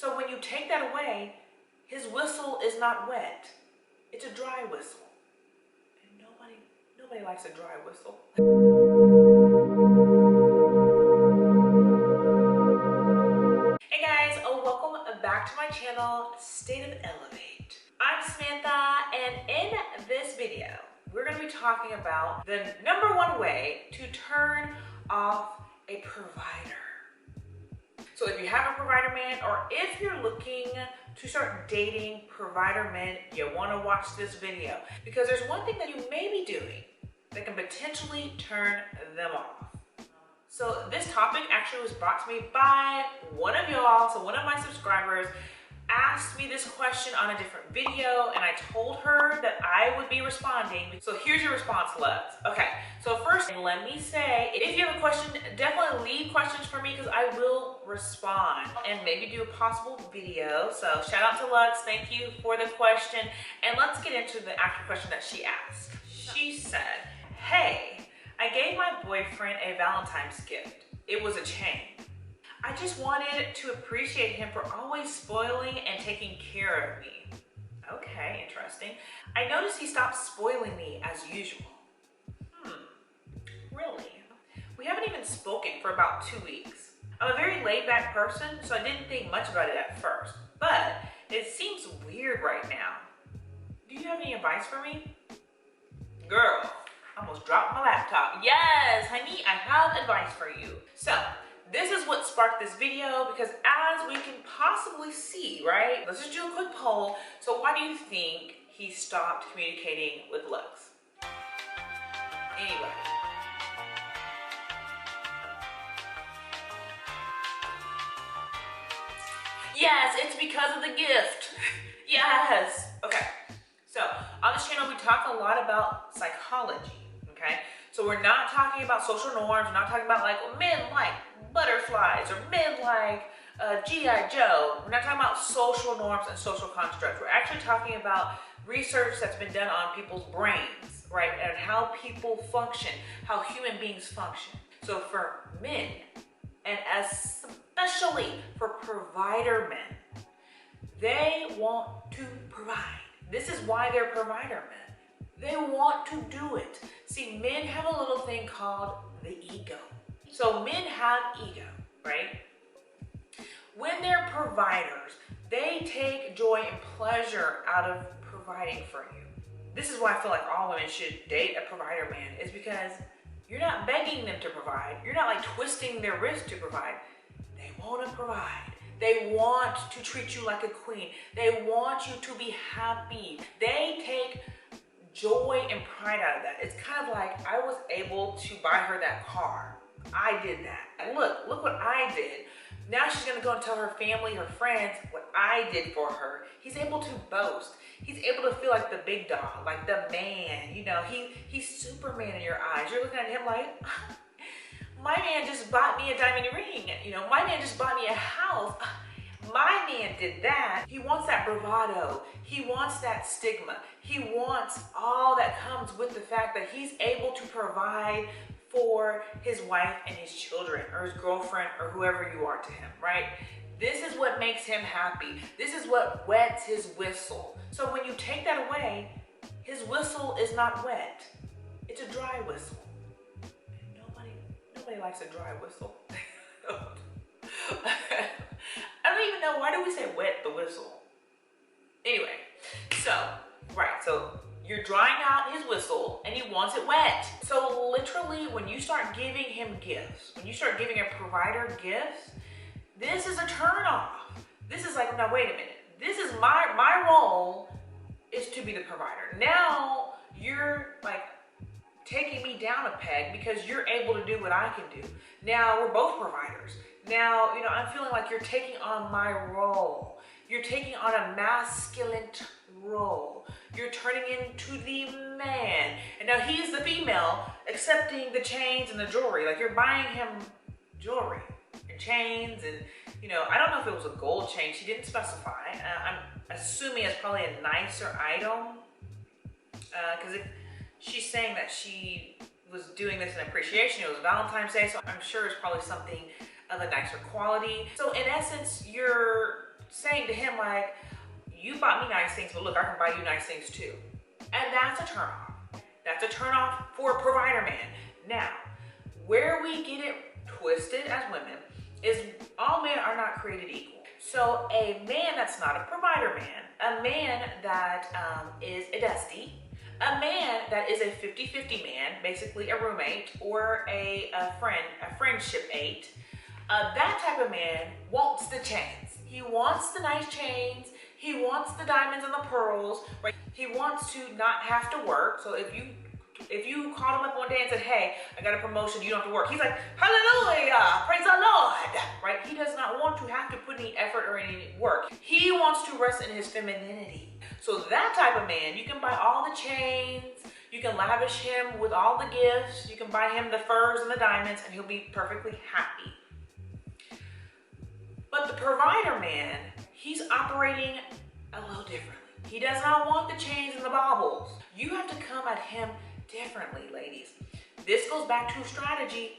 So when you take that away, his whistle is not wet. It's a dry whistle. And nobody likes a dry whistle. Hey guys, welcome back to my channel, State of Elevate. I'm Samantha, and in this video, we're going to be talking about the #1 way to turn off a provider. So if you have a provider man, or if you're looking to start dating provider men, you want to watch this video, because there's one thing that you may be doing that can potentially turn them off. So this topic actually was brought to me by one of y'all. So one of my subscribers asked me this question on a different video, and I told her that I would be responding. So here's your response, Lex. Okay, so first let me say, if you have a question, definitely leave questions for me, because I will respond and maybe do a possible video. So shout out to Lux, thank you for the question. And let's get into the actual question that she asked. She said, hey, I gave my boyfriend a Valentine's gift. It was a chain. I just wanted to appreciate him for always spoiling and taking care of me. Okay, interesting. I noticed he stopped spoiling me as usual. Really? We haven't even spoken for about 2 weeks. I'm a very laid-back person, so I didn't think much about it at first, but it seems weird right now. Do you have any advice for me? Girl, I almost dropped my laptop. Yes, honey, I have advice for you. So, this is what sparked this video, because as we can possibly see, right? Let's just do a quick poll. So why do you think he stopped communicating with Lux? Anyway. Yes, it's because of the gift. Yes. Okay. So on this channel, we talk a lot about psychology, okay? So we're not talking about social norms. We're not talking about like men like butterflies or men like G.I. Joe. We're not talking about social norms and social constructs. We're actually talking about research that's been done on people's brains, right? And how people function, how human beings function. So for men, and especially for provider men, they want to provide. This is why they're provider men. They want to do it. See, men have a little thing called the ego. So men have ego, right? When they're providers, they take joy and pleasure out of providing for you. This is why I feel like all women should date a provider man, is because you're not begging them to provide. You're not like twisting their wrist to provide. They want to provide. They want to treat you like a queen. They want you to be happy. They take joy and pride out of that. It's kind of like, I was able to buy her that car. I did that. Look what I did. Now she's gonna go and tell her family, her friends, what I did for her. He's able to boast. He's able to feel like the big dog, like the man. You know, he's Superman in your eyes. You're looking at him like, my man just bought me a diamond ring. You know, my man just bought me a house. My man did that. He wants that bravado. He wants that stigma. He wants all that comes with the fact that he's able to provide for his wife and his children, or his girlfriend, or whoever you are to him, right? This is what makes him happy. This is what wets his whistle. So when you take that away, his whistle is not wet. It's a dry whistle. And nobody likes a dry whistle. I don't even know, why do we say wet the whistle? Anyway, so you're drying out his whistle and he wants it wet. So literally, when you start giving him gifts, when you start giving a provider gifts, this is a turn off. This is like, now wait a minute. This is my role is to be the provider. Now you're like taking me down a peg because you're able to do what I can do. Now we're both providers. Now, you know, I'm feeling like you're taking on my role. You're taking on a masculine role. You're turning into the man. And now he's the female, accepting the chains and the jewelry. Like, you're buying him jewelry and chains, and, you know, I don't know if it was a gold chain. She didn't specify. I'm assuming it's probably a nicer item. Because if she's saying that she was doing this in appreciation, it was Valentine's Day, so I'm sure it's probably something of a nicer quality. So in essence, you're saying to him like, you bought me nice things, but look, I can buy you nice things too. And that's a turn off. That's a turn off for a provider man. Now, where we get it twisted as women is all men are not created equal. So a man that's not a provider man, a man that is a dusty, a man that is a 50-50 man, basically a roommate or a friendship mate, that type of man wants the chains. He wants the nice chains. He wants the diamonds and the pearls, right? He wants to not have to work. So if you called him up one day and said, hey, I got a promotion, you don't have to work. He's like, hallelujah, praise the Lord, right? He does not want to have to put any effort or any work. He wants to rest in his femininity. So that type of man, you can buy all the chains, you can lavish him with all the gifts, you can buy him the furs and the diamonds, and he'll be perfectly happy. But the provider man, he's operating a little differently. He does not want the chains and the baubles. You have to come at him differently, ladies. This goes back to strategy.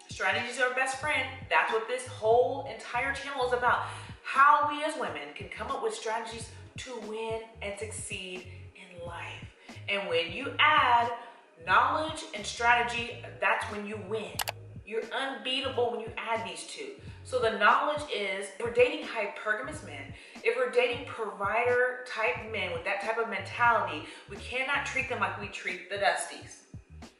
Strategies are best friend. That's what this whole entire channel is about. How we as women can come up with strategies to win and succeed in life. And when you add knowledge and strategy, that's when you win. You're unbeatable when you add these two. So the knowledge is, if we're dating hypergamous men, if we're dating provider type men with that type of mentality, we cannot treat them like we treat the dusties.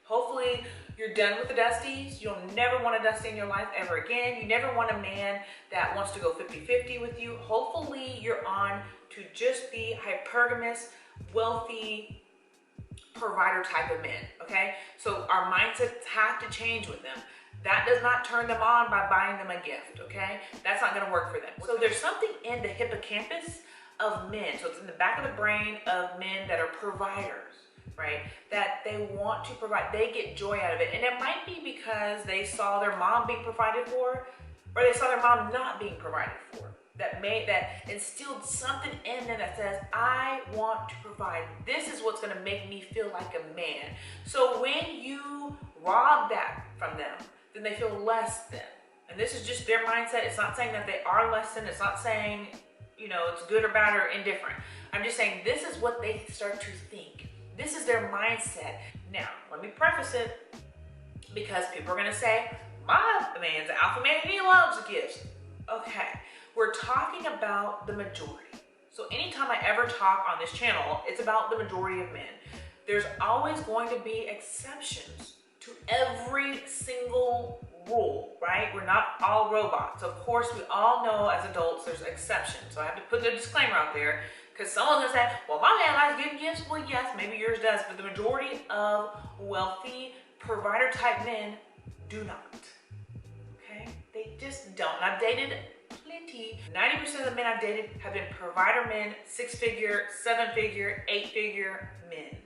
Hopefully you're done with the dusties. You'll never want a dusty in your life ever again. You never want a man that wants to go 50-50 with you. Hopefully you're on to just be hypergamous, wealthy, provider type of men, okay? So our mindsets have to change with them. That does not turn them on by buying them a gift, okay? That's not gonna work for them. So there's something in the hippocampus of men, so it's in the back of the brain of men that are providers, right? That they want to provide, they get joy out of it. And it might be because they saw their mom being provided for, or they saw their mom not being provided for. That instilled something in them that says, I want to provide. This is what's gonna make me feel like a man. So when you rob that from them, then they feel less than. And this is just their mindset. It's not saying that they are less than. It's not saying, you know, it's good or bad or indifferent. I'm just saying this is what they start to think. This is their mindset. Now, let me preface it because people are gonna say, my man's an alpha man and he loves gifts. Okay, we're talking about the majority. So anytime I ever talk on this channel, it's about the majority of men. There's always going to be exceptions to every single rule, right? We're not all robots. Of course, we all know as adults there's exceptions. So I have to put the disclaimer out there because someone's gonna say, well, my man likes giving gifts. Well, yes, maybe yours does, but the majority of wealthy provider type men do not, okay? They just don't. And I've dated plenty. 90% of the men I've dated have been provider men, 6-figure, 7-figure, 8-figure men.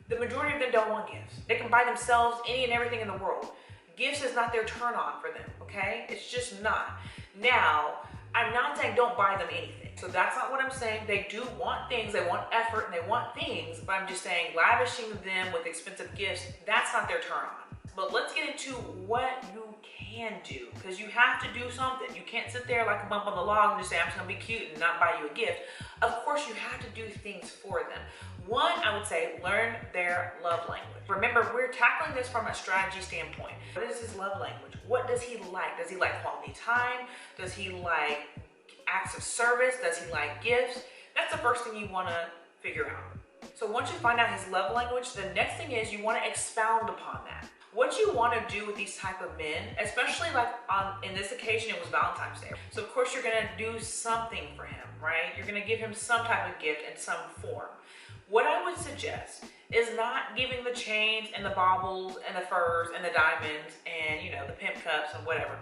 The majority of them don't want gifts. They can buy themselves any and everything in the world. Gifts is not their turn on for them, okay? It's just not. Now, I'm not saying don't buy them anything. So that's not what I'm saying. They do want things, they want effort, and they want things, but I'm just saying lavishing them with expensive gifts, that's not their turn on. But let's get into what you can do, because you have to do something. You can't sit there like a bump on the log and just say, I'm just gonna be cute and not buy you a gift. Of course, you have to do things for them. One, I would say, learn their love language. Remember, we're tackling this from a strategy standpoint. What is his love language? What does he like? Does he like quality time? Does he like acts of service? Does he like gifts? That's the first thing you wanna figure out. So once you find out his love language, the next thing is you wanna expound upon that. What you want to do with these type of men, especially like in this occasion, it was Valentine's Day. So of course you're going to do something for him, right? You're going to give him some type of gift in some form. What I would suggest is not giving the chains and the baubles and the furs and the diamonds and, you know, the pimp cups and whatever.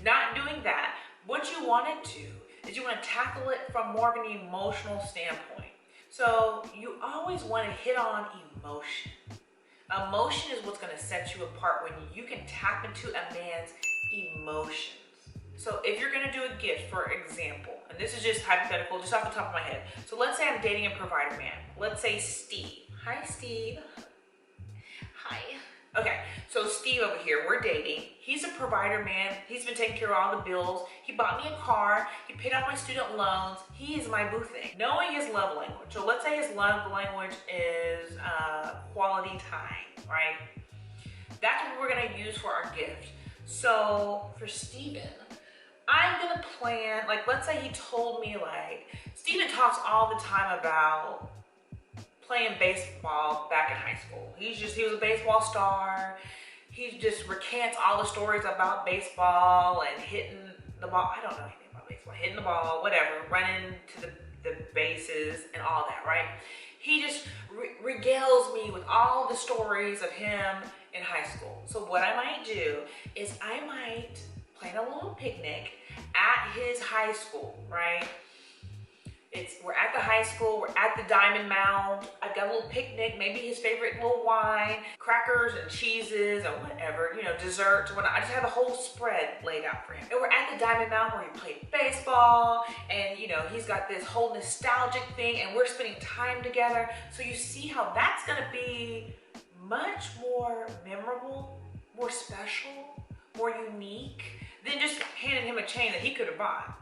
Not doing that. What you want to do is you want to tackle it from more of an emotional standpoint. So you always want to hit on emotion. Emotion is what's going to set you apart when you can tap into a man's emotions. So if you're going to do a gift, for example, and this is just hypothetical, just off the top of my head. So let's say I'm dating a provider man. Let's say Steve. Hi, Steve. Hi. Okay, so Steve over here, we're dating. He's a provider man. He's been taking care of all the bills. He bought me a car. He paid off my student loans. He is my boo thing. Knowing his love language. So let's say his love language is quality time, right? That's what we're gonna use for our gift. So for Steven, I'm gonna plan, like let's say he told me like, Steven talks all the time about playing baseball back in high school. He was a baseball star. He just recants all the stories about baseball and hitting the ball. I don't know anything about baseball. Hitting the ball, whatever, running to the bases and all that, right? He just regales me with all the stories of him in high school. So what I might do is I might plan a little picnic at his high school, right? We're at the high school, we're at the Diamond Mound. I've got a little picnic, maybe his favorite little wine, crackers and cheeses and whatever, you know, desserts, whatnot. I just have a whole spread laid out for him. And we're at the Diamond Mound where he played baseball and, you know, he's got this whole nostalgic thing and we're spending time together. So you see how that's gonna be much more memorable, more special, more unique than just handing him a chain that he could have bought.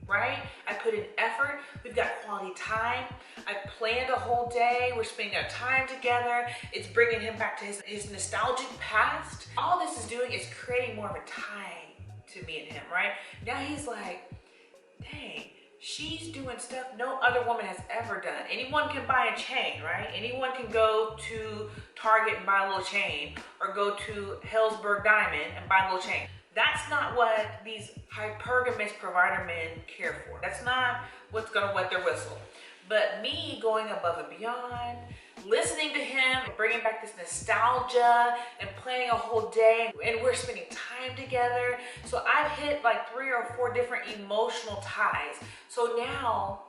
Right? I put in effort. We've got quality time. I planned a whole day. We're spending our time together. It's bringing him back to his nostalgic past. All this is doing is creating more of a tie to me and him, right? Now he's like, dang, she's doing stuff no other woman has ever done. Anyone can buy a chain, right? Anyone can go to Target and buy a little chain or go to Hellsberg Diamond and buy a little chain. That's not what these hypergamous provider men care for. That's not what's gonna wet their whistle. But me going above and beyond, listening to him, bringing back this nostalgia and planning a whole day, and we're spending time together. So I've hit like 3 or 4 different emotional ties. So now,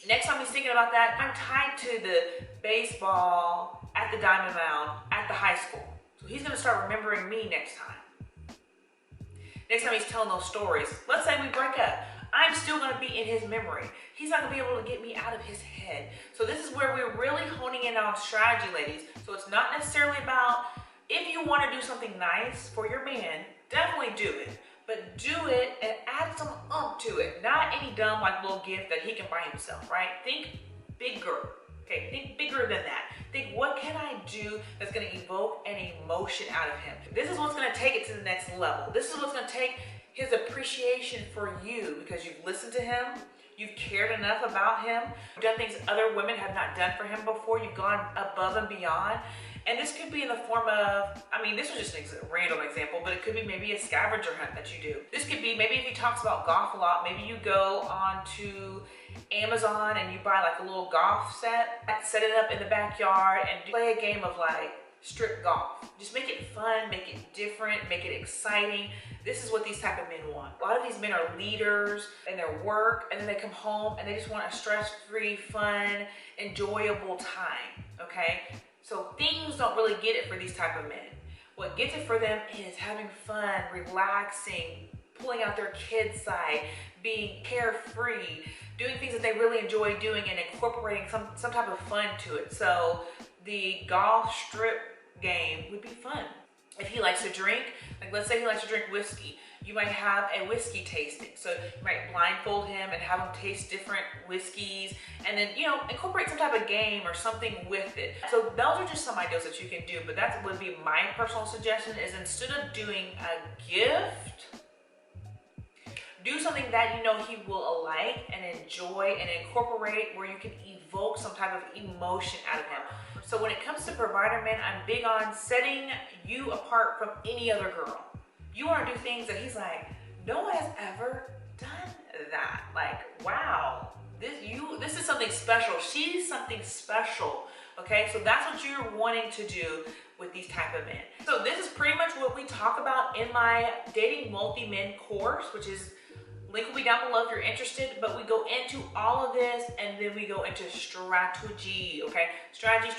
next time he's thinking about that, I'm tied to the baseball at the Diamond Mound at the high school. So he's gonna start remembering me next time. Next time he's telling those stories, let's say we break up, I'm still gonna be in his memory. He's not gonna be able to get me out of his head. So this is where we're really honing in on strategy, ladies. So it's not necessarily about, if you wanna do something nice for your man, definitely do it. But do it and add some oomph to it. Not any dumb like little gift that he can buy himself, right? Think bigger, okay? Think bigger than that. Think, what can I do that's gonna evoke an emotion out of him? This is what's gonna take it to the next level. This is what's gonna take his appreciation for you because you've listened to him, you've cared enough about him, you've done things other women have not done for him before, you've gone above and beyond. And this could be in the form of, I mean, this was just a random example, but it could be maybe a scavenger hunt that you do. This could be, maybe if he talks about golf a lot, maybe you go on to Amazon and you buy like a little golf set it up in the backyard and play a game of like strip golf. Just make it fun, make it different, make it exciting. This is what these type of men want. A lot of these men are leaders in their work and then they come home and they just want a stress-free, fun, enjoyable time, okay? So things don't really get it for these type of men. What gets it for them is having fun, relaxing, pulling out their kid side, being carefree, doing things that they really enjoy doing and incorporating some type of fun to it. So the golf strip game would be fun. If he likes to drink, like let's say he likes to drink whiskey, you might have a whiskey tasting. So you might blindfold him and have him taste different whiskeys and then, you know, incorporate some type of game or something with it. So those are just some ideas that you can do, but that would be my personal suggestion is instead of doing a gift, do something that you know he will like and enjoy and incorporate where you can evoke some type of emotion out of him. So when it comes to provider men, I'm big on setting you apart from any other girl. You want to do things that he's like, no one has ever done that. Like, wow, this is something special. She's something special. Okay, so that's what you're wanting to do with these type of men. So this is pretty much what we talk about in my Dating Multi-Men course, which is, link will be down below if you're interested, but we go into all of this and then we go into strategy, okay? Strategy.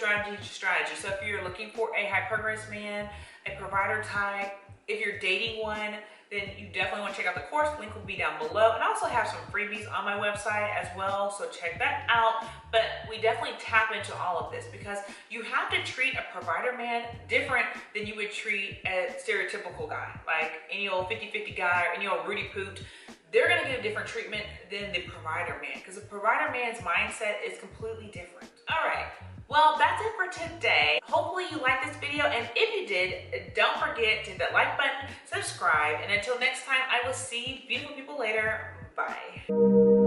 So if you're looking for a hypergamous man, a provider type, If you're dating one, then you definitely want to check out the course. Link will be down below. And I also have some freebies on my website as well, so check that out. But we definitely tap into all of this because you have to treat a provider man different than you would treat a stereotypical guy, like any old 50-50 guy or any old Rudy Poot. They're gonna get a different treatment than the provider man because the provider man's mindset is completely different. All right. Well, that's it for today. Hopefully you liked this video, and if you did, don't forget to hit that like button, subscribe, and until next time, I will see beautiful people later. Bye.